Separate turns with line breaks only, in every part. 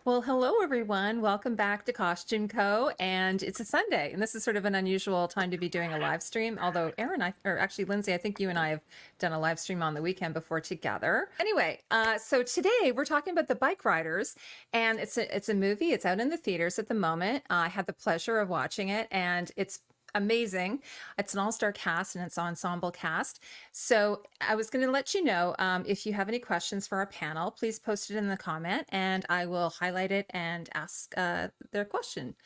Well, hello everyone. Welcome back to Costume Co. And it's a Sunday, and this is sort of an unusual time to be doing a live stream. Although or actually Lindsay, I think you and I have done a live stream on the weekend before together. Anyway, so today we're talking about the Bikeriders, and it's a movie. It's out in the theaters at the moment. I had the pleasure of watching it, and it's amazing. It's an all-star cast and it's an ensemble cast. So I was going to let you know if you have any questions for our panel, please post it in the comment and I will highlight it and ask the question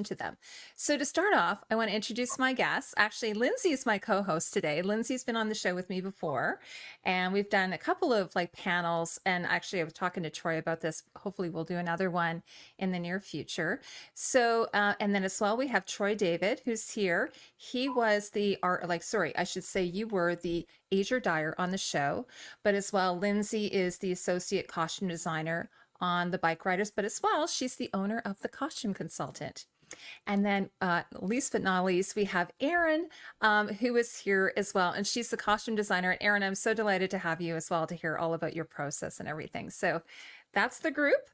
to them. So to start off, I want to introduce my guests. Actually, Lindsay is my co-host today. Lindsay's been on the show with me before, and we've done a couple of like panels. And actually, I was talking to Troy about this. Hopefully, we'll do another one in the near future. So, and then as well, we have Troy David, who's here. He was the art, like, sorry, I should say you were the Ager Dyer on the show, but as well, Lindsay is the associate costume designer on the Bikeriders, but as well, she's the owner of the costume consultant. And then, least but not least, we have Erin, who is here as well, and she's the costume designer. And Erin, I'm so delighted to have you as well to hear all about your process and everything. So that's the group.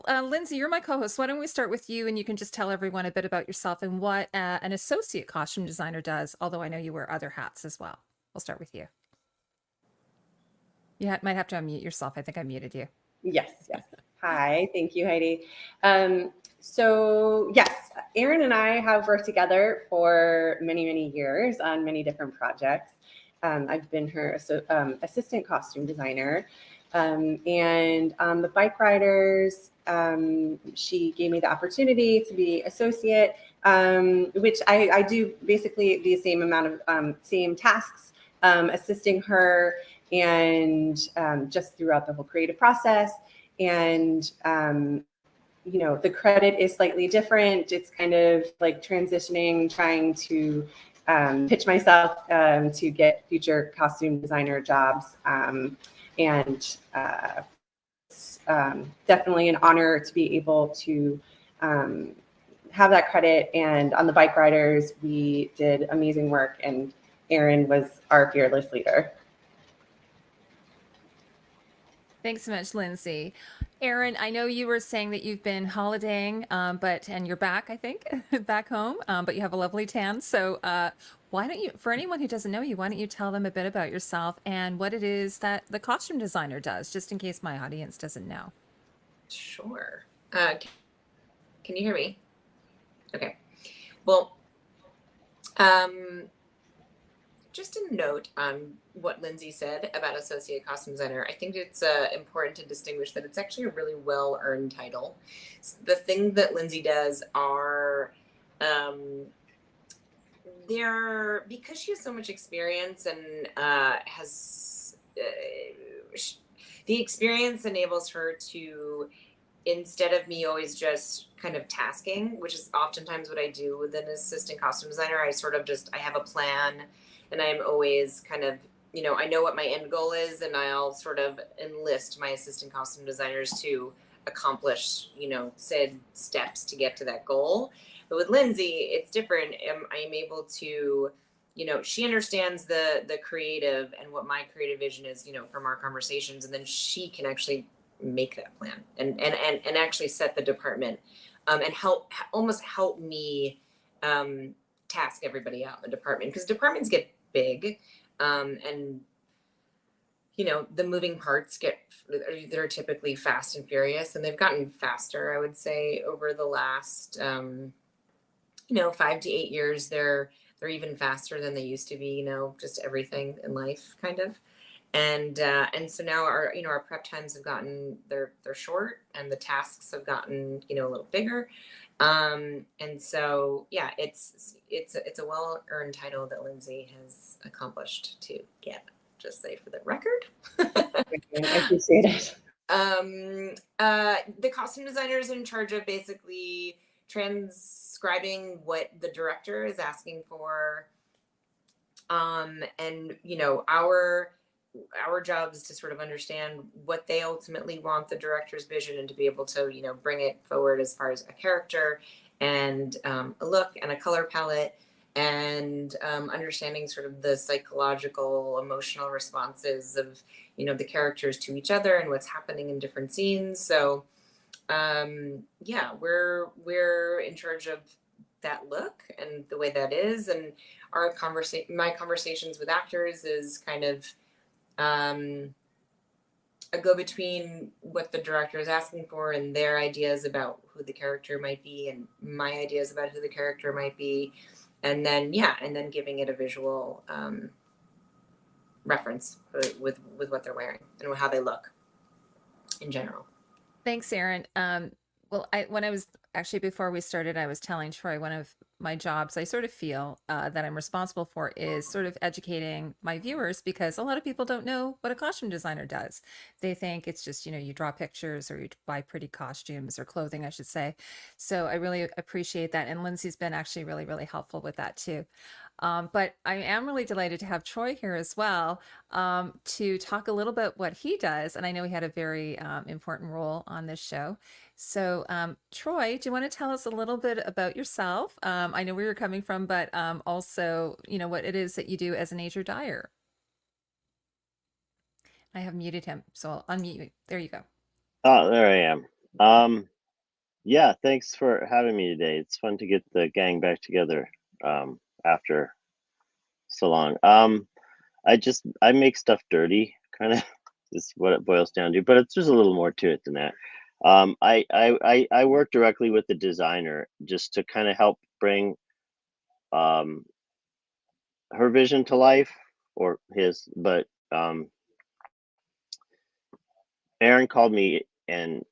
Lindsay, you're my co-host. Why don't we start with you, and you can just tell everyone a bit about yourself and what an associate costume designer does, although I know you wear other hats as well. We'll start with you. You might have to unmute yourself. I think I muted you.
Yes. Hi, thank you, Heidi. So yes, Erin and I have worked together for many years on many different projects. I've been her assistant costume designer. And on the Bikeriders, she gave me the opportunity to be associate, which I do basically the same amount of same tasks, assisting her and just throughout the whole creative process. And the credit is slightly different. It's kind of like transitioning, trying to pitch myself to get future costume designer jobs. And it's definitely an honor to be able to have that credit. And on the Bikeriders, we did amazing work, and Erin was our fearless leader.
Thanks so much, Lindsay. Erin, I know you were saying that you've been holidaying, and you're back, I think, back home, but you have a lovely tan. So why don't you, for anyone who doesn't know you, why don't you tell them a bit about yourself and what it is that the costume designer does, just in case my audience doesn't know.
Sure. Can you hear me? Okay. Well, just a note on what Lindsay said about associate costume designer. I think it's important to distinguish that it's actually a really well-earned title. The things that Lindsay does are, because she has so much experience and has, the experience enables her to, instead of me always just kind of tasking, which is oftentimes what I do with an assistant costume designer, I have a plan. And I'm always kind of, I know what my end goal is, and I'll sort of enlist my assistant costume designers to accomplish, said steps to get to that goal. But with Lindsay, it's different. I'm able to, she understands the creative and what my creative vision is, from our conversations, and then she can actually make that plan and actually set the department, and almost help me task everybody out in the department, because departments get big, and the moving parts they're typically fast and furious, and they've gotten faster, I would say, over the last 5 to 8 years. They're even faster than they used to be, just everything in life kind of. And so now our prep times have gotten, they're short, and the tasks have gotten, a little bigger. And so, yeah, it's a well-earned title that Lindsay has accomplished to get, just say for the record.
I appreciate it.
The costume designer is in charge of basically transcribing what the director is asking for. And, our job is to sort of understand what they ultimately want, the director's vision, and to be able to, bring it forward as far as a character and a look and a color palette, and understanding sort of the psychological, emotional responses of, the characters to each other and what's happening in different scenes. So yeah, we're in charge of that look and the way that is, and my conversations with actors is kind of a go between what the director is asking for and their ideas about who the character might be and my ideas about who the character might be, and then giving it a visual reference with what they're wearing and how they look in general.
Thanks, Erin. Well, when I was actually before we started, I was telling Troy one of my jobs I sort of feel that I'm responsible for is sort of educating my viewers because a lot of people don't know what a costume designer does. They think it's just, you draw pictures or you buy pretty costumes or clothing, I should say. So I really appreciate that. And Lindsay's been actually really, really helpful with that too. But I am really delighted to have Troy here as well to talk a little bit what he does. And I know he had a very important role on this show. So, Troy, do you want to tell us a little bit about yourself? I know where you're coming from, but also, what it is that you do as an Ager Dyer. I have muted him, so I'll unmute you. There you go.
Oh, there I am. Yeah, thanks for having me today. It's fun to get the gang back together after so long. I make stuff dirty, kind of is what it boils down to, but there's a little more to it than that. I work directly with the designer just to kind of help bring her vision to life, or his, but Erin called me and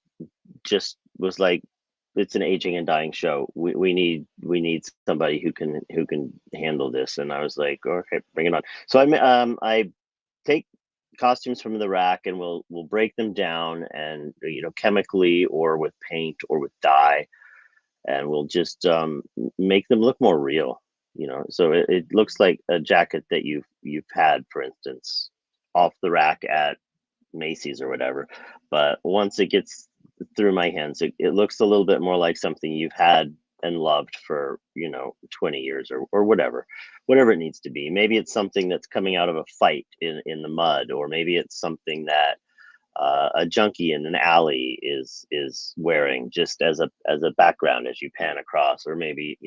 just was like, it's an aging and dying show. We need somebody who can handle this. And I was like, okay, bring it on. So I take costumes from the rack and we'll break them down and chemically or with paint or with dye, and we'll just make them look more real. So it looks like a jacket that you've had, for instance, off the rack at Macy's or whatever, but once it gets through my hands, it looks a little bit more like something you've had and loved for 20 years or whatever it needs to be. Maybe it's something that's coming out of a fight in the mud, or maybe it's something that a junkie in an alley is wearing just as a background as you pan across, or maybe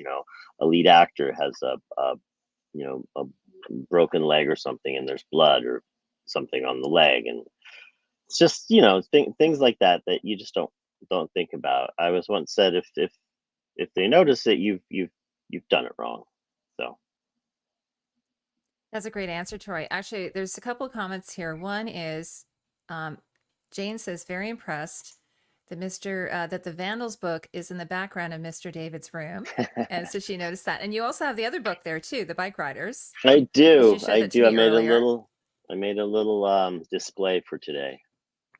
a lead actor has a broken leg or something and there's blood or something on the leg, and it's just things like that you just don't think about. I was once said, if they notice it, you've done it wrong. So
That's a great answer, Troy. Actually, there's a couple of comments here. One is Jane says, very impressed that that the Vandals book is in the background of Mr. David's room. And so she noticed that. And you also have the other book there too, the Bikeriders.
I do.
You showed that to me
I made
earlier.
I made a little display for today.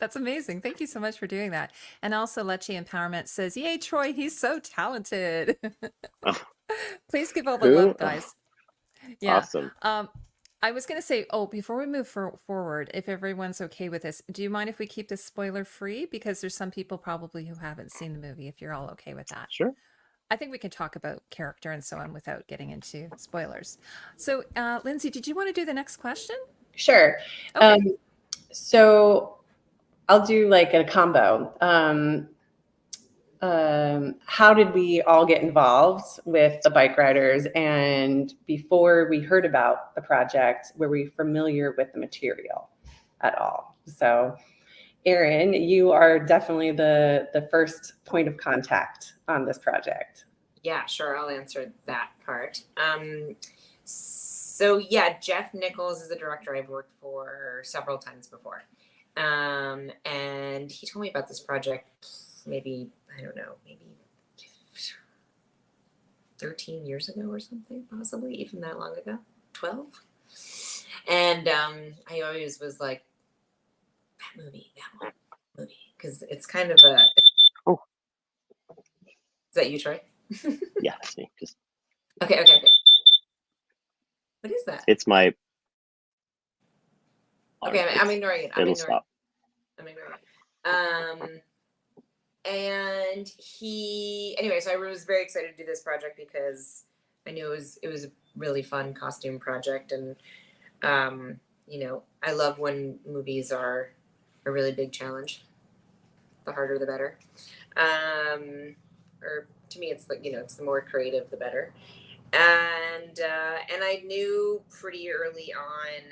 That's amazing. Thank you so much for doing that. And also Lecce Empowerment says, yay, Troy, he's so talented. Please give all the love, guys. Yeah.
Awesome.
I was going to say, before we move forward, if everyone's okay with this, do you mind if we keep this spoiler free? Because there's some people probably who haven't seen the movie, if you're all okay with that.
Sure.
I think we can talk about character and so on without getting into spoilers. So, Lindsay, did you want to do the next question?
Sure.
Okay.
So I'll do like a combo. How did we all get involved with the Bikeriders? And before we heard about the project, were we familiar with the material at all? So Erin, you are definitely the first point of contact on this project.
Yeah, sure. I'll answer that part. So yeah, Jeff Nichols is a director I've worked for several times before. And he told me about this project maybe 13 years ago or something, possibly even that long ago, 12. And I always was like, that movie, because it's kind of a.
Oh,
is that you, Troy?
Yeah, it's me. Just
okay. What is that?
it's my.
Okay, I'm ignoring it.
It'll stop.
I'm ignoring it. And so I was very excited to do this project because I knew it was a really fun costume project, and I love when movies are a really big challenge. the harder the better. Or to me, it's like, it's the more creative, the better. And I knew pretty early on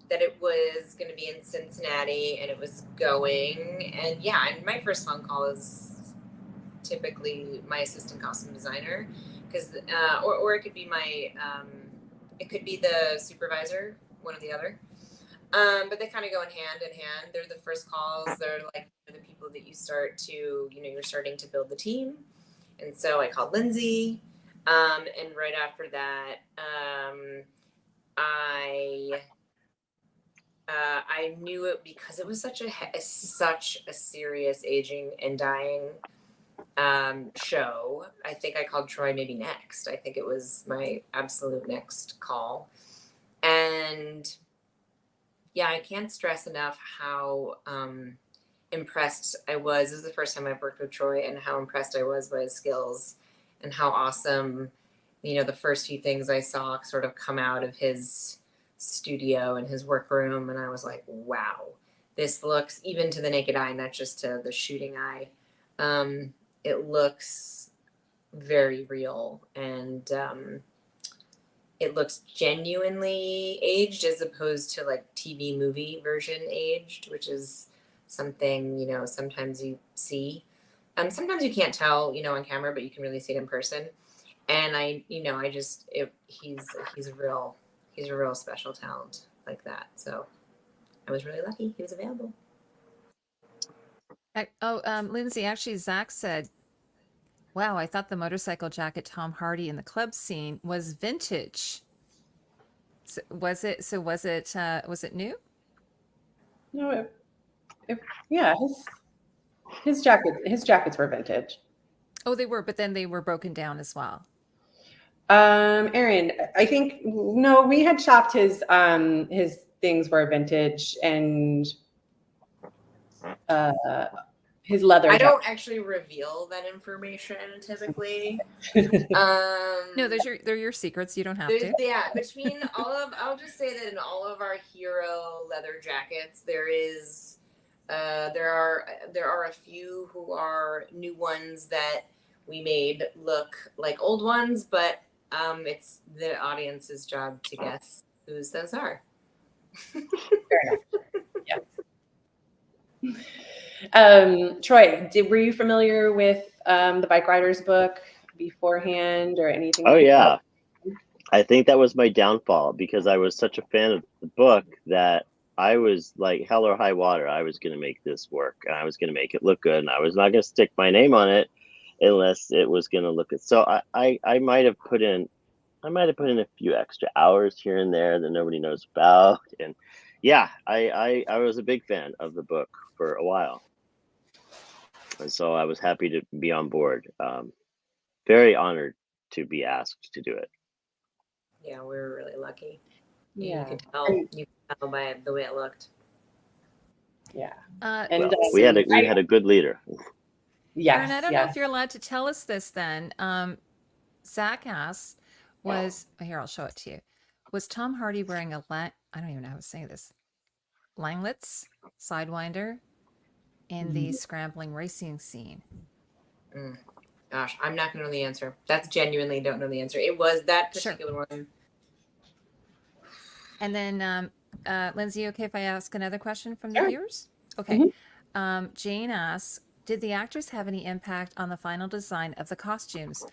that it was going to be in Cincinnati, and it was going. And yeah, and my first phone call is typically my assistant costume designer, because or it could be it could be the supervisor, one or the other. But they kind of go in hand. They're the first calls. They're like the people that you start to, you're starting to build the team. And so I called Lindsay. And right after that, I knew it because it was such a serious aging and dying show. I think I called Troy maybe next. I think it was my absolute next call. And yeah, I can't stress enough how impressed I was. This is the first time I've worked with Troy, and how impressed I was by his skills, and how awesome, the first few things I saw sort of come out of his studio and his workroom. And I was like, wow, this looks, even to the naked eye, not just to the shooting eye, it looks very real. And it looks genuinely aged, as opposed to like TV movie version aged, which is something, sometimes you see. Sometimes you can't tell, on camera, but you can really see it in person. And he's a real special talent like that. So I was really lucky he was available.
Lindsay, actually, Zach said, wow, I thought the motorcycle jacket Tom Hardy in the club scene was vintage. So was it new?
No, yeah, his jackets were vintage.
Oh, they were, but then they were broken down as well.
Erin, I think, no, we had shopped his things were vintage, and his leather.
I don't actually reveal that information typically.
No, they're your secrets. You don't have to.
Yeah, I'll just say that in all of our hero leather jackets, there are a few who are new ones that we made look like old ones, but it's the audience's job to guess whose those are.
Fair enough. Yeah. Troy, were you familiar with the Bikeriders book beforehand, or anything?
Oh yeah, I think that was my downfall, because I was such a fan of the book that I was like, hell or high water, I was going to make this work, and I was going to make it look good, and I was not going to stick my name on it unless it was going to look good. So I might have put in a few extra hours here and there that nobody knows about. And yeah, I was a big fan of the book for a while, and so I was happy to be on board. Very honored to be asked to do it.
Yeah, we were really lucky.
Yeah,
you could tell by the way it looked.
Yeah,
and we had a good leader.
Yes,
Erin, I don't know if you're allowed to tell us this then. Zach asks, here, I'll show it to you. Was Tom Hardy wearing I don't even know how to say this, Langlets Sidewinder in the scrambling racing scene?
Gosh, I'm not going to know the answer. That's genuinely don't know the answer. It was that particular one.
And then, Lindsay, okay if I ask another question from the viewers? Okay.
Mm-hmm.
Jane asks, did the actors have any impact on the final design of the costumes?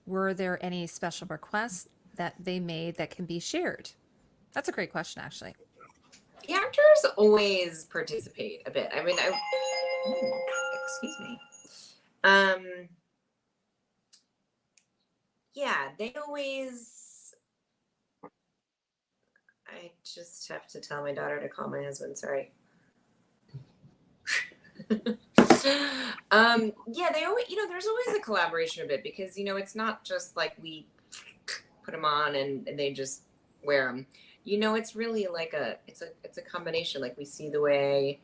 Were there any special requests that they made that can be shared? That's a great question, actually.
The actors always participate a bit. I mean, excuse me. Yeah, they always. I just have to tell my daughter to call my husband. Sorry. Yeah, they always, there's always a collaboration a bit, because, it's not just like we put them on and they just wear them. It's really like it's a combination. Like, we see the way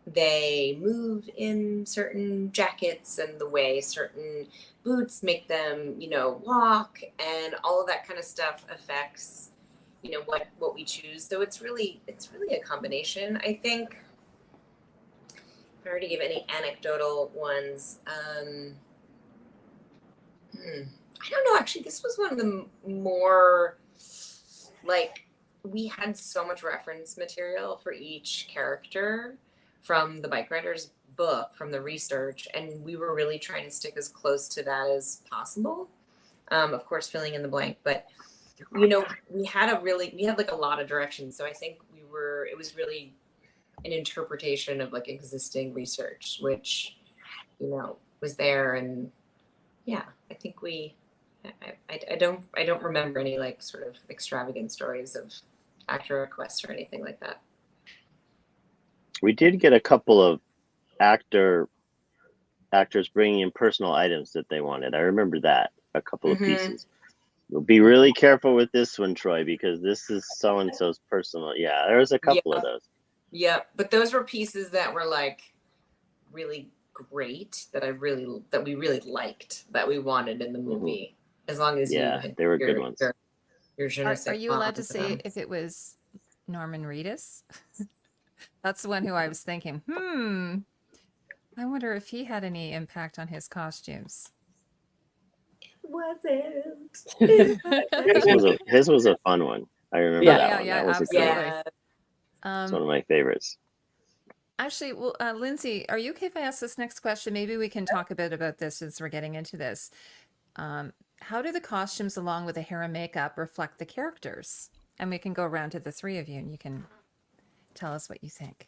they move in certain jackets, and the way certain boots make them, walk, and all of that kind of stuff affects, what we choose. So it's really a combination. I think I already gave any anecdotal ones. I don't know. Actually, this was one of the more like we had so much reference material for each character from the Bikeriders book, from the research, and we were really trying to stick as close to that as possible. Of course, filling in the blank, but we had like a lot of directions. So I think it was really an interpretation of like existing research, which, was there. And yeah, I think I don't remember any like sort of extravagant stories of actor requests or anything like that.
We did get a couple of actors bringing in personal items that they wanted. I remember that, a couple of pieces. We'll be really careful with this one, Troy, because this is so-and-so's personal. Yeah, there was a couple of those.
Yeah, but those were pieces that were like really great that we really liked, that we wanted in the movie. As long as
they were good ones.
Are you allowed to say if it was Norman Reedus? That's the one who I was thinking, I wonder if he had any impact on his costumes.
His was a fun one. I remember that one. That was
absolutely.
It's one of my favorites.
Actually, well, Lindsay, are you okay if I ask this next question? Maybe we can talk a bit about this as we're getting into this. How do the costumes along with the hair and makeup reflect the characters? And we can go around to the three of you and you can tell us what you think.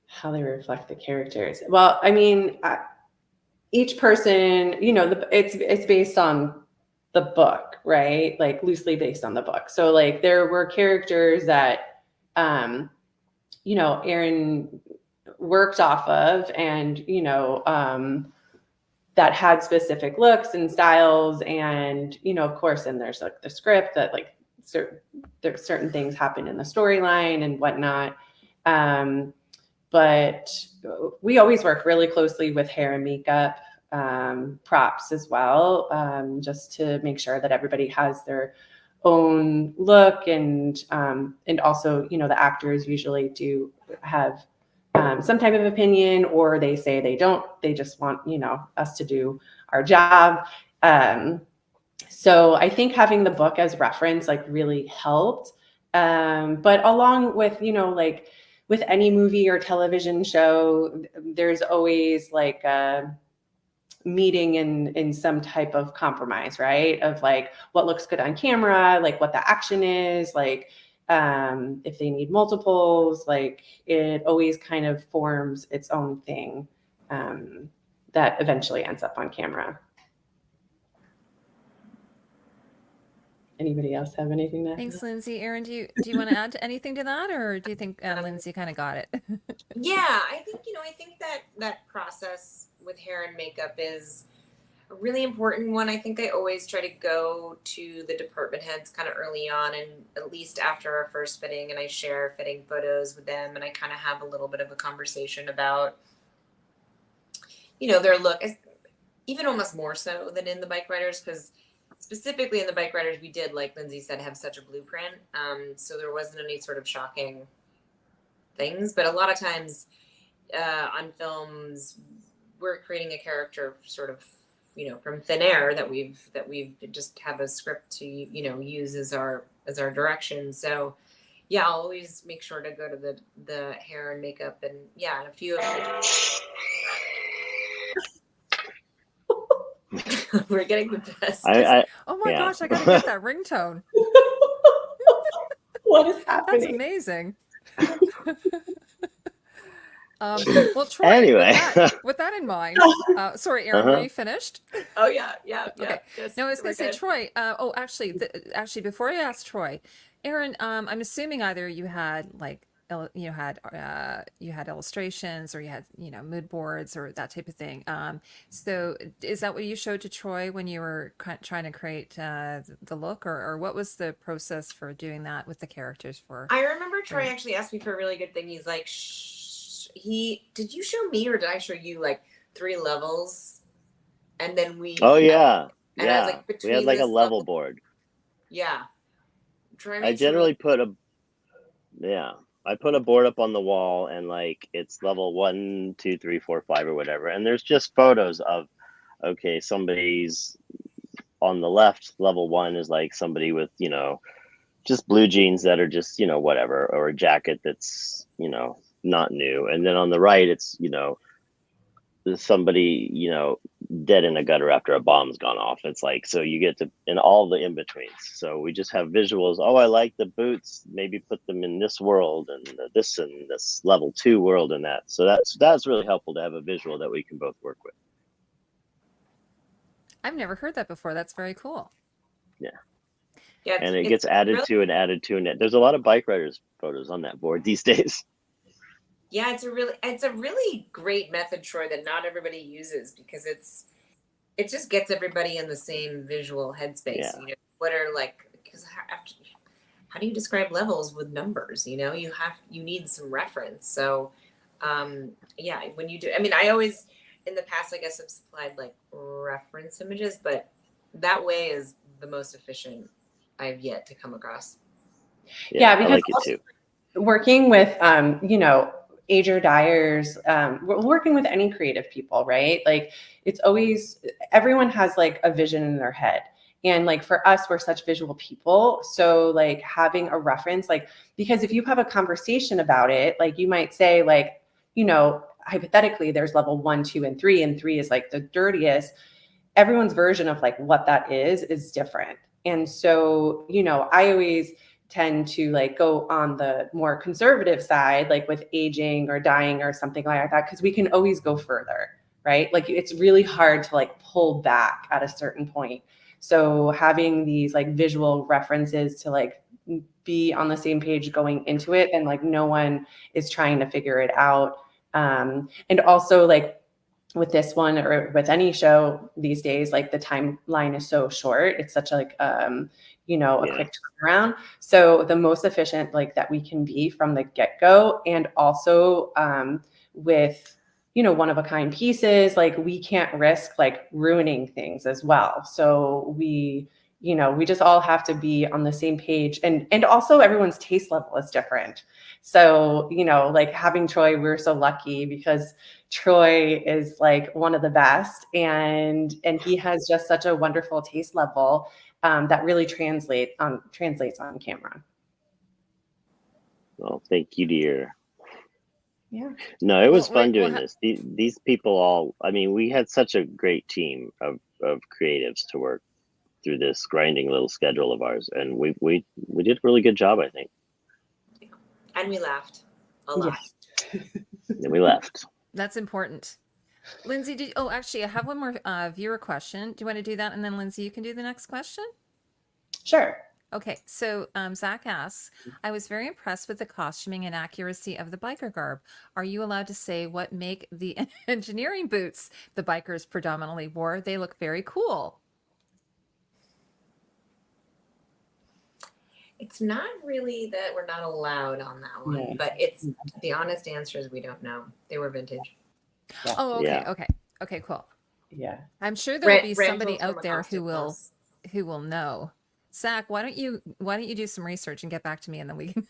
How they reflect the characters. Well, I mean, each person, it's based on the book, right? Like loosely based on the book. So like there were characters that, Erin worked off of and, that had specific looks and styles. And, of course, and there's like the script that like there's certain things happen in the storyline and whatnot. But we always work really closely with hair and makeup, props as well, just to make sure that everybody has their own look. And also, the actors usually do have some type of opinion, or they say they don't, they just want, us to do our job. So I think having the book as reference, like really helped. But along with, like with any movie or television show, there's always like a meeting in some type of compromise, right? Of like what looks good on camera, like what the action is, like if they need multiples, like it always kind of forms its own thing that eventually ends up on camera. Anybody else have anything to add?
Thanks, Lindsay. Erin, do you want to add anything to that, or do you think Lindsay kind of got it?
Yeah, I think that process with hair and makeup is a really important one. I think I always try to go to the department heads kind of early on, and at least after our first fitting, and I share fitting photos with them, and I kind of have a little bit of a conversation about, their look, even almost more so than in the Bikeriders, because specifically in the Bikeriders, we did, like Lindsay said, have such a blueprint. So there wasn't any sort of shocking things. But a lot of times on films, we're creating a character sort of, from thin air that we've just have a script to, use as our direction. So yeah, I'll always make sure to go to the hair and makeup, and and a few of them. We're getting the best.
Oh my gosh, I gotta get that ringtone.
What is happening?
That's amazing. Well, Troy,
anyway,
with that in mind, sorry, Erin, were you finished?
Oh yeah.
Okay.
Yes,
no, I was going to say, Troy. Actually, before I ask Troy, Erin, I'm assuming either you had like you had illustrations, or you had mood boards or that type of thing. So is that what you showed to Troy when you were trying to create the look, or what was the process for doing that with the characters?
I remember Troy actually asked me for a really good thing. He's like, did you show me, or did I show you like 3 levels? And then we.
Oh yeah.
And I was like,
we had like a level board.
Yeah.
I generally put a. I put a board up on the wall and like it's level 1, 2, 3, 4, 5 or whatever. And there's just photos of, okay, somebody's on the left, level 1 is like somebody with, just blue jeans that are just, whatever, or a jacket that's, not new. And then on the right, it's, somebody, dead in a gutter after a bomb's gone off. It's like, so you get to, in all the in-betweens. So we just have visuals. Oh, I like the boots. Maybe put them in this world and this level 2 world and that. So that's really helpful to have a visual that we can both work with.
I've never heard that before. That's very cool.
Yeah,
And it gets added
really,
to and added to. And there's a lot of Bikeriders photos on that board these days.
yeah, it's a really great method, Troy, that not everybody uses because it just gets everybody in the same visual headspace.
Yeah.
What are because how do you describe levels with numbers? You need some reference. So, yeah, when you do, I mean, I always in the past, I guess, have supplied like reference images, but that way is the most efficient I've yet to come across.
Yeah, because
I like it too.
Working with, Ager Dyers, we're working with any creative people, right? Like it's always, everyone has like a vision in their head. And like for us, we're such visual people. So like having a reference, like, because if you have a conversation about it, like you might say like, hypothetically, there's level 1, 2, and 3, and 3 is like the dirtiest. Everyone's version of like what that is different. And so, I always tend to like go on the more conservative side, like with aging or dying or something like that, because we can always go further, right? Like it's really hard to like pull back at a certain point. So having these like visual references to like be on the same page going into it, and like no one is trying to figure it out. And also like with this one or with any show these days, like the timeline is so short. It's such like, a quick turnaround. So the most efficient like that we can be from the get-go, and also with, one of a kind pieces, like we can't risk like ruining things as well. So we just all have to be on the same page, and also everyone's taste level is different. So, like having Troy, we're so lucky because Troy is like one of the best, and he has just such a wonderful taste level that really translates on camera.
Well, thank you, dear.
Yeah.
No, it was
Well,
fun doing this. These people all, I mean, we had such a great team of creatives to work through this grinding little schedule of ours. And we did a really good job, I think.
And we laughed a lot.
Then we left.
That's important. Lindsay, actually, I have one more viewer question. Do you want to do that? And then Lindsay, you can do the next question?
Sure.
Okay, so Zach asks, I was very impressed with the costuming and accuracy of the biker garb. Are you allowed to say what make the engineering boots the bikers predominantly wore? They look very cool.
It's not really that we're not allowed on that one, but it's the honest answer is we don't know. They were vintage.
Yeah.
Oh, okay,
Yeah.
okay, cool.
Yeah.
I'm sure there'll be
Rentals
somebody
from
out
a
there
costume house.
who will know. Zach, why don't you do some research and get back to me, and then we can.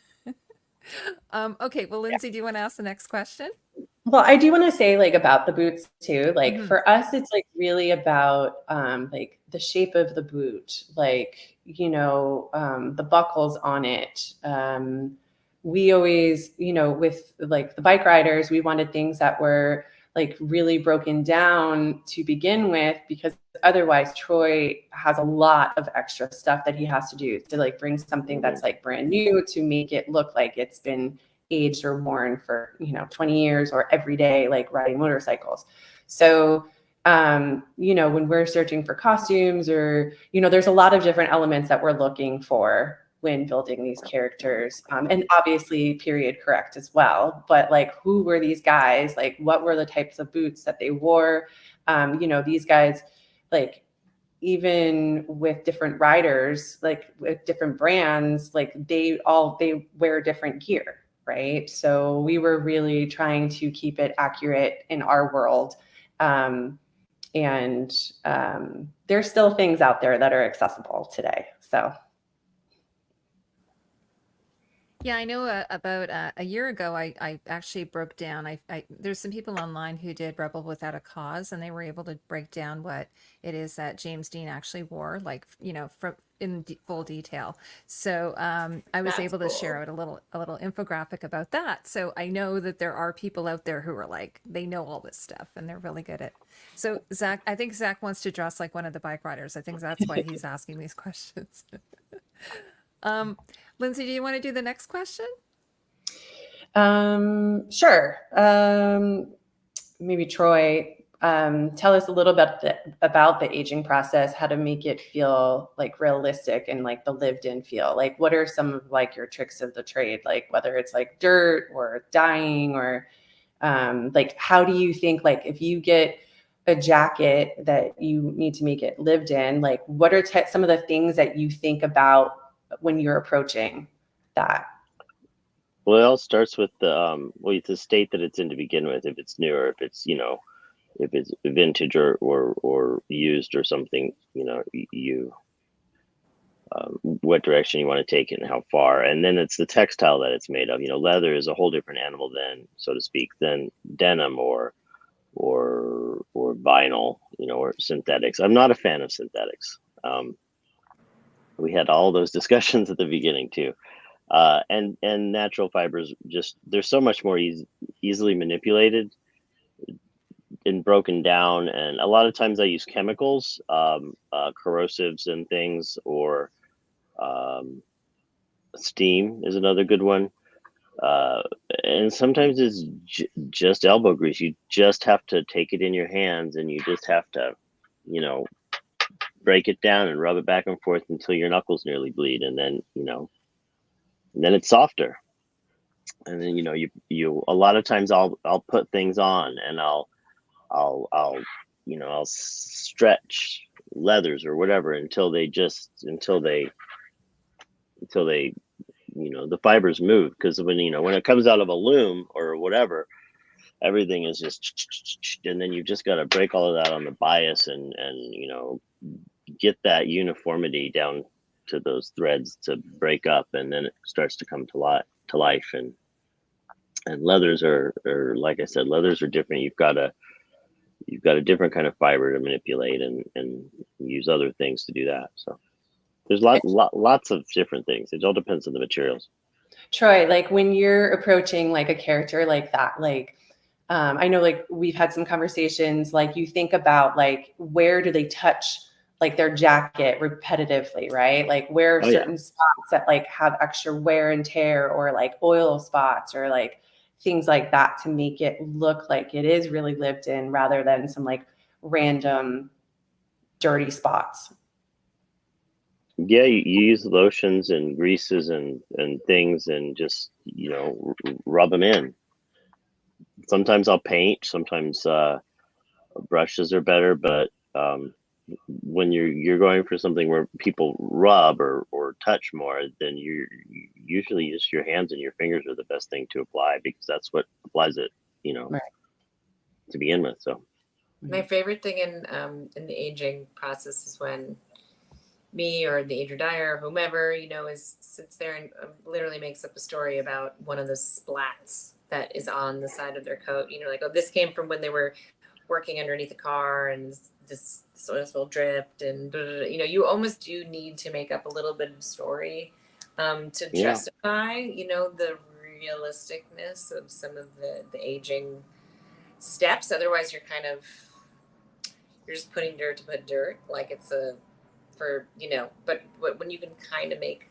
Okay, well, Lindsay, do you want to ask the next question?
Well, I do want to say like about the boots too. Like
Mhm.
for us, it's like really about like the shape of the boot, like, the buckles on it. We always, with like the Bikeriders, we wanted things that were like really broken down to begin with, because otherwise Troy has a lot of extra stuff that he has to do to like bring something that's like brand new to make it look like it's been aged or worn for 20 years or every day like riding motorcycles. So when we're searching for costumes, or there's a lot of different elements that we're looking for when building these characters, and obviously period correct as well. But like, who were these guys? Like, what were the types of boots that they wore? These guys, like, even with different riders, like with different brands, like they wear different gear, right? So we were really trying to keep it accurate in our world. And there's still things out there that are accessible today. So
Yeah, I know about a year ago, I actually broke down. There's some people online who did Rebel Without a Cause, and they were able to break down what it is that James Dean actually wore, like, from full detail. So I was
That's
able to share
cool.
out a little infographic about that. So I know that there are people out there who are like, they know all this stuff and they're really good at. So Zach, I think Zach wants to dress like one of the bike riders. I think that's why he's asking these questions. Um, Lindsay, do you want to do the next question?
Sure. Maybe Troy, tell us a little bit about the aging process, how to make it feel like realistic and like the lived in feel. Like, what are some of like your tricks of the trade? Like whether it's like dirt or dyeing or like, how do you think, like if you get a jacket that you need to make it lived in, like what are some of the things that you think about when you're approaching that?
Well, it all starts with well, it's the state that it's in to begin with. If it's new, or if it's if it's vintage or used or something, you what direction you want to take it and how far. And then it's the textile that it's made of. Leather is a whole different animal than, so to speak, than denim or vinyl, or synthetics. I'm not a fan of synthetics. We had all those discussions at the beginning too. And natural fibers, just they're so much more easily manipulated and broken down. And a lot of times I use chemicals, corrosives and things, or um, steam is another good one. Uh, and sometimes it's just elbow grease. You just have to take it in your hands, and you just have to, you know, break it down and rub it back and forth until your knuckles nearly bleed, and then and then it's softer. And then you a lot of times I'll put things on, and I'll I'll stretch leathers or whatever until they the fibers move, because when it comes out of a loom or whatever, everything is just, and then you've just got to break all of that on the bias, and get that uniformity down to those threads to break up, and then it starts to come to life. And leathers are like I said, leathers are different. You've got a different kind of fiber to manipulate, and use other things to do that. So there's lots of different things. It all depends on the materials.
Troy, like when you're approaching like a character like that, like I know like we've had some conversations, like you think about like where do they touch like their jacket repetitively, right? Like where are
Oh yeah.
certain spots that like have extra wear and tear, or like oil spots, or like things like that, to make it look like it is really lived in rather than some like random dirty spots.
Yeah, you use lotions and greases and things, and just rub them in. Sometimes I'll paint. Sometimes brushes are better, but when you're going for something where people rub or touch more, then you usually just your hands and your fingers are the best thing to apply, because that's what applies it,
Right.
to begin with. So
My favorite thing in the aging process is when me or the Ager Dyer or whomever sits there and literally makes up a story about one of the splats that is on the side of their coat. Like, oh, this came from when they were working underneath a car, and this oil spill dripped, and you almost do need to make up a little bit of story to
yeah,
justify the realisticness of some of the aging steps. Otherwise, you're just putting dirt to put dirt, like it's a for but when you can kind of make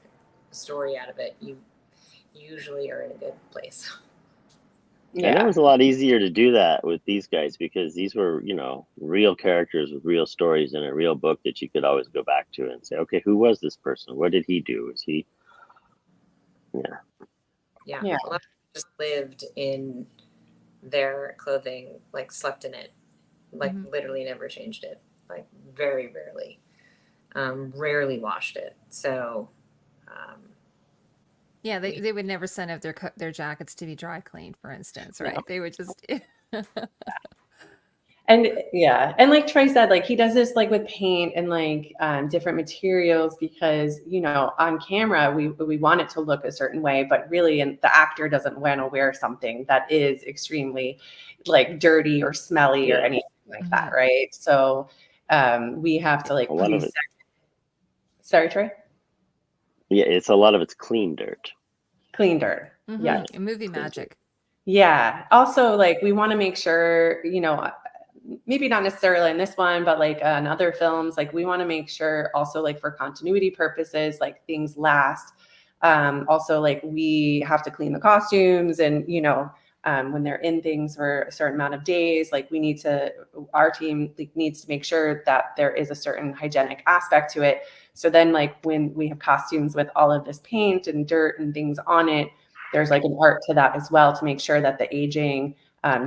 a story out of it, you usually are in a good place.
and it
Yeah.
was a lot easier to do that with these guys, because these were real characters with real stories in a real book that you could always go back to and say, okay, who was this person? What did he do? Was he?
Yeah,
Yeah.
a lot of people just lived in their clothing, like slept in it, like
Mhm.
literally never changed it, like very rarely washed it. So
Yeah, they would never send out their jackets to be dry cleaned, for instance,
No.
right? They would just
And yeah, and like Troy said, like he does this like with paint and like different materials because on camera we want it to look a certain way, but really, and the actor doesn't want to wear something that is extremely like dirty or smelly or anything like that, right? So we have to like
a lot of it.
Sorry, Troy.
Yeah, a lot of it's clean dirt.
Clean dirt. Yeah.
Movie magic.
Yeah. Also, like we want to make sure, maybe not necessarily in this one, but like in other films, like we want to make sure also like for continuity purposes, like things last. Also, like we have to clean the costumes and, when they're in things for a certain amount of days, like our team needs to make sure that there is a certain hygienic aspect to it. So then like when we have costumes with all of this paint and dirt and things on it, there's like an art to that as well to make sure that the aging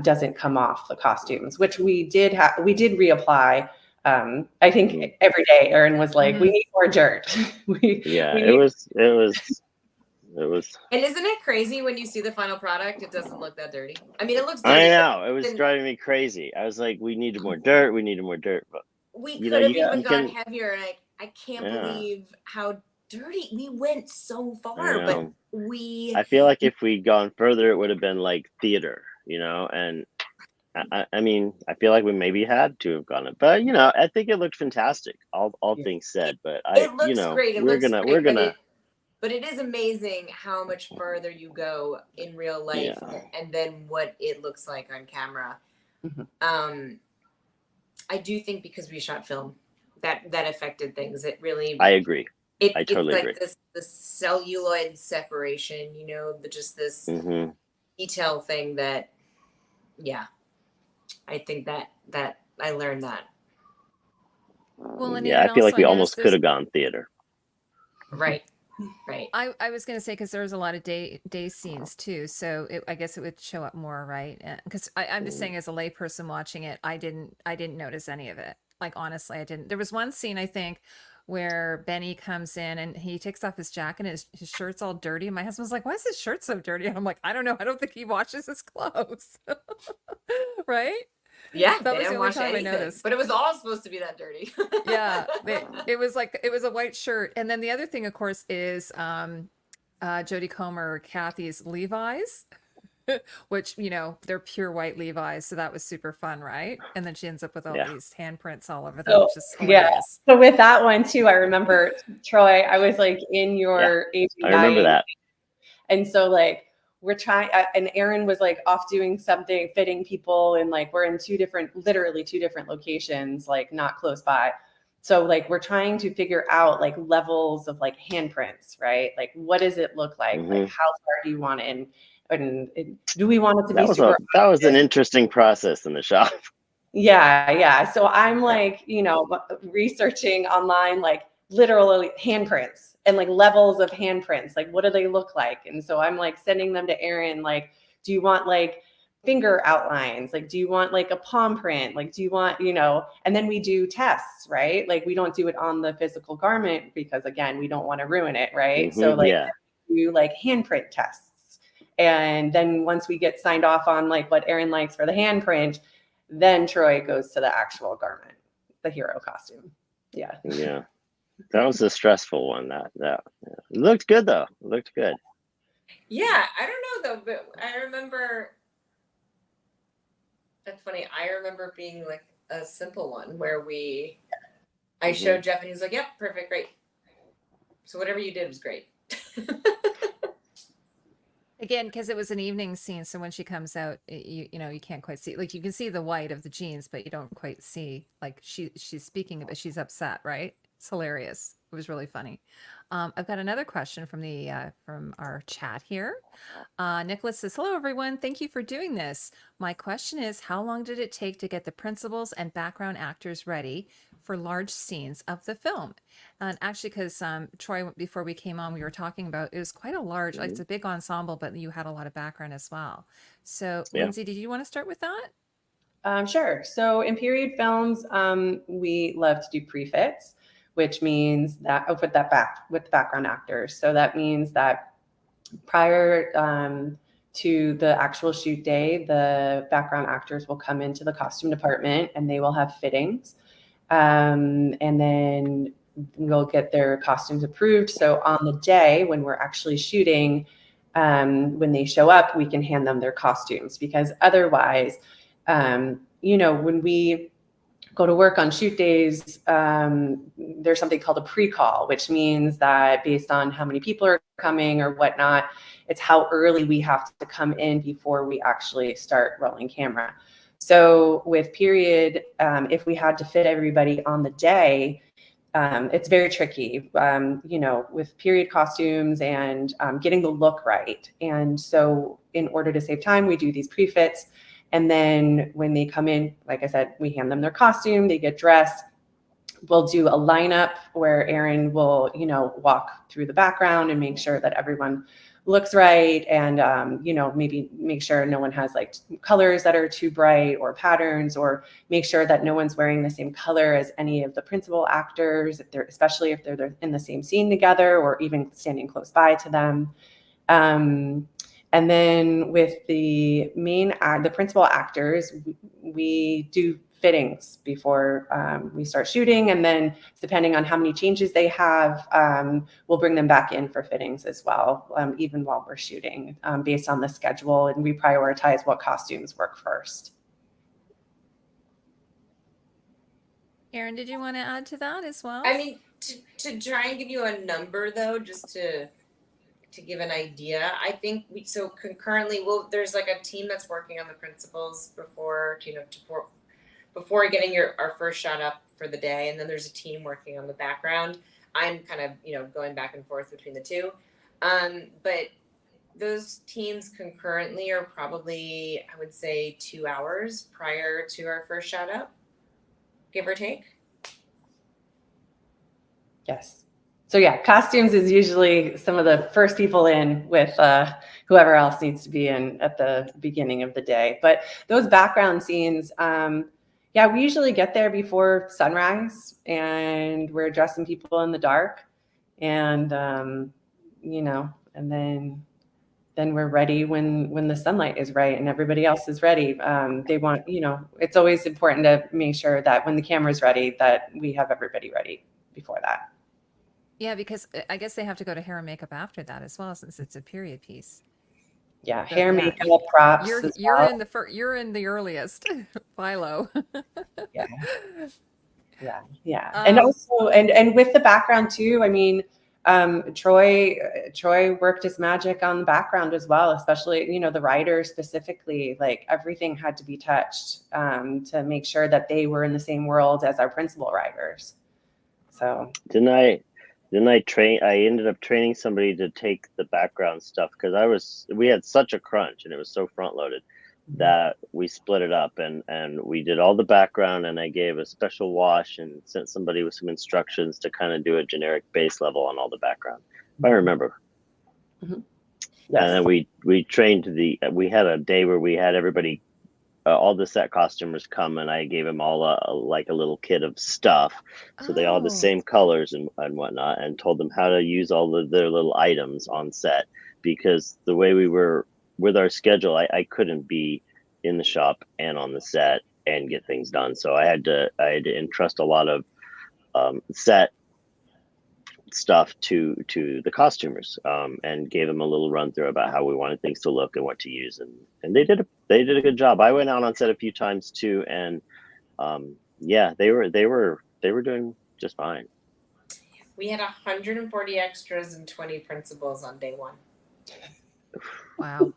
doesn't come off the costumes, which we did reapply. I think every day Erin was like, we need more dirt.
It was.
And isn't it crazy when you see the final product? It doesn't look that dirty. I mean, it looks dirty.
I know. It was driving me crazy. I was like, we needed more dirt. We needed more dirt. But
we could have even gone heavier. Like, I can't believe how dirty we went so far. But I
feel like if we'd gone further, it would have been like theater, and I mean, I feel like we maybe had to have gone it, but I think it looked fantastic. All things said, but
it looks great.
We're gonna.
But it is amazing how much further you go in real life, and then what it looks like on camera. I do think because we shot film, that affected things. It really.
I agree. I totally
it's like
agree.
The celluloid separation, just this detail thing that, I think that I learned that.
Well, and
I feel like we almost could have gone theater.
Right.
I was going to say, because there was a lot of day scenes too, so I guess it would show up more, right? Because I'm just saying, as a layperson watching it, I didn't notice any of it. Like honestly, I didn't. There was one scene I think where Benny comes in and he takes off his jacket and his shirt's all dirty, and my husband's like, "Why is his shirt so dirty?" And I'm like, "I don't know. I don't think he washes his clothes." Right?
Yeah,
that was the only time
anything,
I noticed.
but it was all supposed to be that dirty.
Yeah, it was a white shirt, and then the other thing, of course, is Jodie Comer, Kathy's Levi's, which they're pure white Levi's, so that was super fun, right? And then she ends up with all these handprints all over them, which is hilarious.
So with that one too, I remember Troy. I was like in your aging.
I remember that,
and so like. We're trying, and Erin was like off doing something, fitting people, and like we're in literally two different locations, like not close by. So like we're trying to figure out like levels of like handprints, right? Like what does it look like? Like how far do you want it? And do we want it to be super?
That was an interesting process in the shop.
Yeah. So I'm like, researching online, like literally handprints. And like levels of handprints, like what do they look like? And so I'm like sending them to Erin, like, do you want like finger outlines? Like, do you want like a palm print? Like, do you want, and then we do tests, right? Like we don't do it on the physical garment because again, we don't want to ruin it, right? So like do like handprint tests. And then once we get signed off on like what Erin likes for the handprint, then Troy goes to the actual garment, the hero costume. Yeah.
That was a stressful one. That it looked good though. It looked good.
Yeah, I don't know though, but I remember. That's funny. I remember being like a simple one where I showed Jeff and he was like, "Yep, perfect, great." So whatever you did was great.
Again, because it was an evening scene, so when she comes out, you can't quite see. Like you can see the white of the jeans, but you don't quite see. Like she's speaking, but she's upset, right? It's hilarious. It was really funny. I've got another question from our chat here. Nicholas says, "Hello, everyone. Thank you for doing this. My question is, how long did it take to get the principals and background actors ready for large scenes of the film?" And actually, because Troy, before we came on, we were talking about it was quite a large, like it's a big ensemble, but you had a lot of background as well. So, Lindsay, did you want to start with that?
Sure. So in period films, we love to do prefits, which means that with background actors. So that means that prior to the actual shoot day, the background actors will come into the costume department and they will have fittings. And then we'll get their costumes approved. So on the day when we're actually shooting, when they show up, we can hand them their costumes, because otherwise, when we go to work on shoot days, there's something called a pre-call, which means that based on how many people are coming or whatnot, it's how early we have to come in before we actually start rolling camera. So with period, if we had to fit everybody on the day, it's very tricky, with period costumes and getting the look right. And so in order to save time, we do these prefits. And then when they come in, like I said, we hand them their costume, they get dressed. We'll do a lineup where Erin will, walk through the background and make sure that everyone looks right. And, maybe make sure no one has like colors that are too bright or patterns, or make sure that no one's wearing the same color as any of the principal actors, especially if they're in the same scene together or even standing close by to them. And then with the principal actors, we do fittings before we start shooting. And then depending on how many changes they have, we'll bring them back in for fittings as well, even while we're shooting, based on the schedule. And we prioritize what costumes work first.
Erin, did you want to add to that as well?
I mean, to try and give you a number though, just to give an idea, I think concurrently, there's like a team that's working on the principals before getting our first shot up for the day, and then there's a team working on the background. I'm kind of going back and forth between the two, but those teams concurrently are probably, I would say, 2 hours prior to our first shot up, give or take.
Yes. So yeah, costumes is usually some of the first people in, with whoever else needs to be in at the beginning of the day. But those background scenes, we usually get there before sunrise, and we're dressing people in the dark, and and then we're ready when the sunlight is right and everybody else is ready. It's always important to make sure that when the camera's ready, that we have everybody ready before that.
Yeah, because I guess they have to go to hair and makeup after that as well, since it's a period piece.
Yeah,
So,
hair,
yeah,
makeup, props.
You're in the earliest, Philo.
Yeah. And also, and with the background too, I mean, Troy worked his magic on the background as well, especially, the writers specifically. Like, everything had to be touched to make sure that they were in the same world as our principal writers. So
I ended up training somebody to take the background stuff, because we had such a crunch and it was so front loaded that we split it up, and we did all the background, and I gave a special wash and sent somebody with some instructions to kind of do a generic base level on all the background, if I remember.
Mm-hmm.
Yes. And then we trained we had a day where we had everybody, all the set costumers come, and I gave them all a little kit of stuff, so they all had the same colors and whatnot, and told them how to use all of their little items on set, because the way we were with our schedule, I couldn't be in the shop and on the set and get things done. So I had to entrust a lot of set stuff to the costumers, and gave them a little run through about how we wanted things to look and what to use, and they did a good job. I went out on set a few times too, and they were doing just fine.
We had 140 extras and 20 principals on day one.
Wow.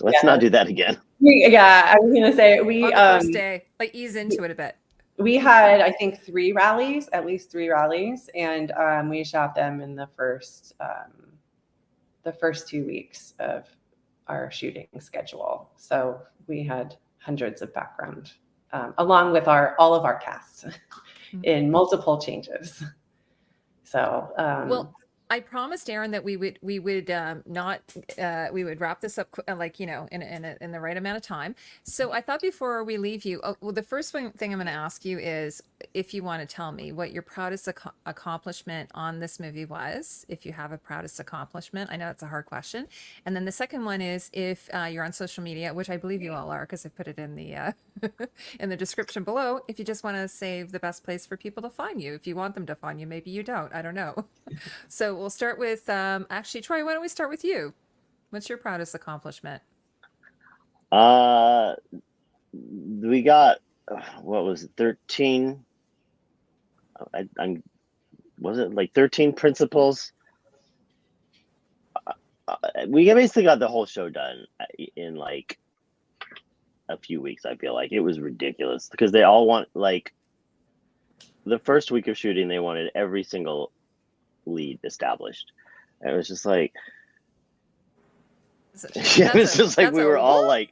Let's not do that again.
Yeah, I was gonna say
on the first day, like, ease into it a bit.
We had, I think, at least three rallies, and we shot them in the first 2 weeks of our shooting schedule. So we had hundreds of background, along with all of our cast in multiple changes. So
well, I promised Erin that we would wrap this up in the right amount of time. So I thought before we leave you, the first thing I'm going to ask you is, if you want to tell me what your proudest accomplishment on this movie was, if you have a proudest accomplishment. I know it's a hard question. And then the second one is if you're on social media, which I believe you all are, because I put it in the in the description below. If you just want to save the best place for people to find you, if you want them to find you, maybe you don't. I don't know. So we'll start with actually, Troy. Why don't we start with you? What's your proudest accomplishment?
We got what was it, 13? I'm was it like 13 principals? We basically got the whole show done in like a few weeks. I feel like it was ridiculous because they all want, like, the first week of shooting, they wanted every single lead established. And it was just like, yeah, it's just like we were all like,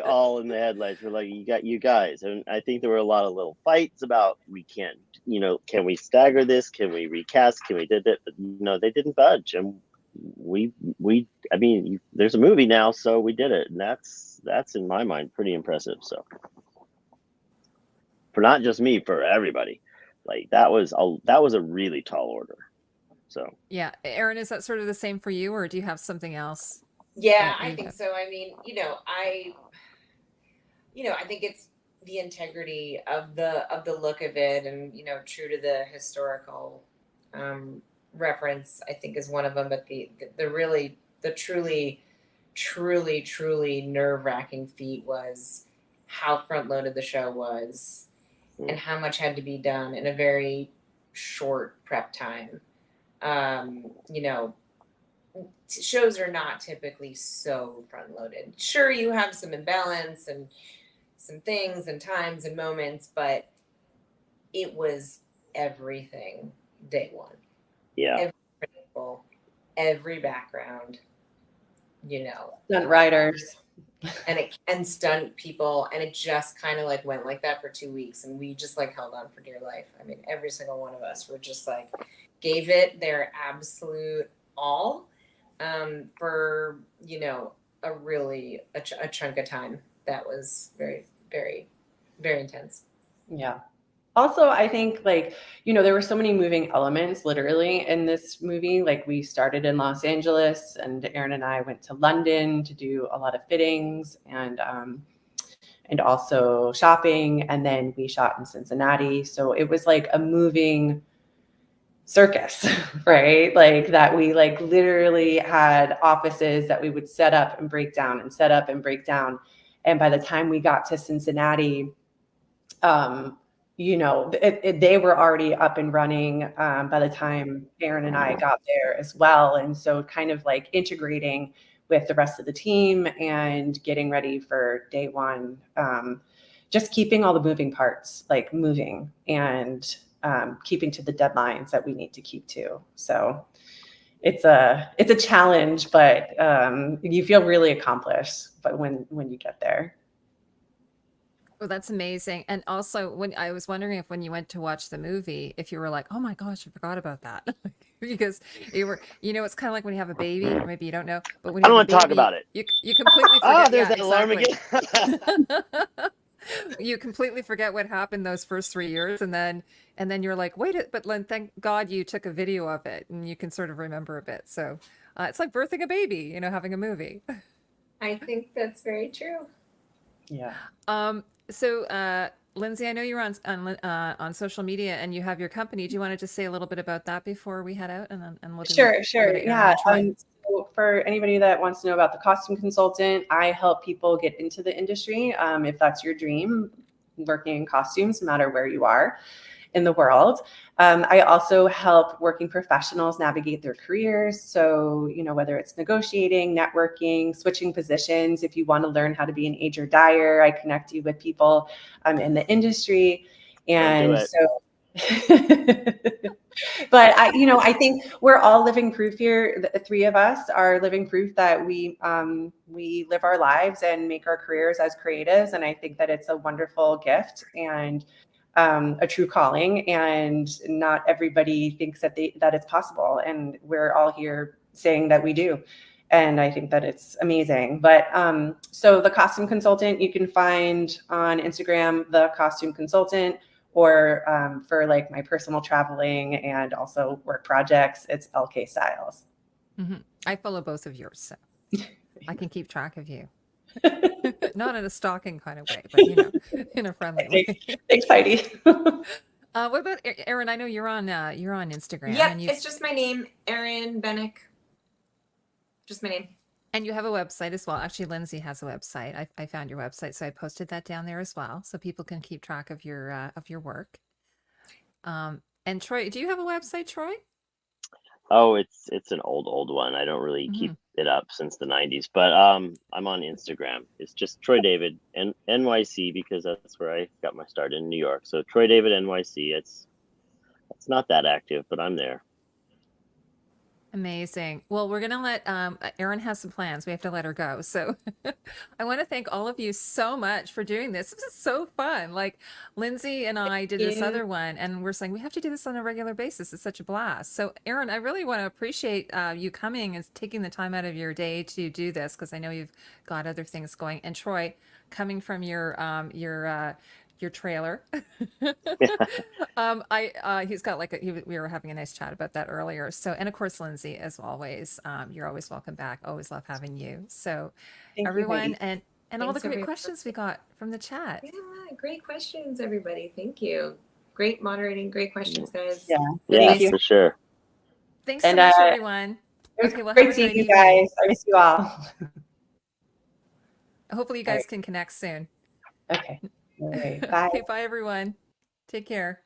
all in the headlights. We're like, you guys. And I think there were a lot of little fights about, we can't, can we stagger this? Can we recast? Can we did it? But no, they didn't budge. And I mean, there's a movie now, so we did it. And that's in my mind pretty impressive. So for not just me, for everybody, like that was a really tall order. So
yeah, Erin, is that sort of the same for you, or do you have something else?
Yeah, I think so. I mean, I think it's the integrity of the look of it, and true to the historical reference, I think, is one of them. But the truly nerve-wracking feat was how front-loaded the show was, and how much had to be done in a very short prep time. Shows are not typically so front-loaded. Sure, you have some imbalance and some things and times and moments, but it was everything day one.
Yeah.
Every principle, every background,
Stunt riders.
and stunt people, and it just kind of like went like that for 2 weeks, and we just like held on for dear life. I mean, every single one of us were just like gave it their absolute all for a chunk of time that was very, very, very intense.
Yeah. Also, I think, like, there were so many moving elements literally in this movie. Like, we started in Los Angeles, and Erin and I went to London to do a lot of fittings and also shopping. And then we shot in Cincinnati. So it was like a moving circus, right? Like that we like literally had offices that we would set up and break down and set up and break down. And by the time we got to Cincinnati, they were already up and running by the time Erin and I got there as well. And so kind of like integrating with the rest of the team and getting ready for day one, just keeping all the moving parts like moving and keeping to the deadlines that we need to keep to. So it's a challenge, but you feel really accomplished. But when you get there.
Well, that's amazing. And also, when I was wondering if when you went to watch the movie, if you were like, "Oh my gosh, I forgot about that," because you were, it's kind of like when you have a baby, or maybe you don't know, but when
I
you
don't
have
want to talk about it.
you completely forget.
Oh, there's
yeah,
that alarm
again. You completely forget what happened those first 3 years, and then you're like, wait, but thank God you took a video of it, and you can sort of remember a bit. So it's like birthing a baby, having a movie.
I think that's very true.
Yeah.
So, Lindsay, I know you're on social media and you have your company. Do you want to just say a little bit about that before we head out? And we'll
Sure. Yeah.
So
for anybody that wants to know about the costume consultant, I help people get into the industry. If that's your dream, working in costumes, no matter where you are in the world. I also help working professionals navigate their careers. So, whether it's negotiating, networking, switching positions, if you want to learn how to be an Ager Dyer, I connect you with people in the industry. And so, but I think we're all living proof here. The three of us are living proof that we live our lives and make our careers as creatives. And I think that it's a wonderful gift and a true calling, and not everybody thinks that it's possible. And we're all here saying that we do. And I think that it's amazing. But so the costume consultant, you can find on Instagram, the costume consultant, or for like my personal traveling and also work projects, it's LK Styles.
I follow both of yours, so I can keep track of you. Not in a stalking kind of way, but in a friendly way.
Thanks, Heidi.
What about Erin? I know you're on Instagram.
Yep,
and
it's just my name, Erin Benach. Just my name.
And you have a website as well. Actually, Lindsay has a website. I found your website, so I posted that down there as well, so people can keep track of your work. And Troy, do you have a website, Troy?
Oh, it's an old one. I don't really keep it up since the 90s, but I'm on Instagram. It's just Troy David and NYC, because that's where I got my start in New York. So Troy David NYC. It's not that active, but I'm there.
Amazing. Well, we're going to let Erin has some plans. We have to let her go. So I want to thank all of you so much for doing this. This is so fun. Like Lindsay and I did this other one, and we're saying we have to do this on a regular basis. It's such a blast. So Erin, I really want to appreciate you coming and taking the time out of your day to do this, because I know you've got other things going. And Troy, coming from your trailer. He's got we were having a nice chat about that earlier. So, and of course, Lindsay, as always, you're always welcome back. Always love having you. So
Thank
everyone,
you,
and all the
Thanks,
great
everyone.
questions we got from the chat.
Yeah, great questions, everybody. Thank you. Great moderating. Great questions, guys.
Thank you.
For sure.
Thanks so
And,
much, everyone.
It was
Okay, well,
great
have a
seeing
great
you
evening.
guys. I miss you all.
Hopefully you guys can connect soon.
Okay. All right. Bye.
Okay, bye everyone. Take care.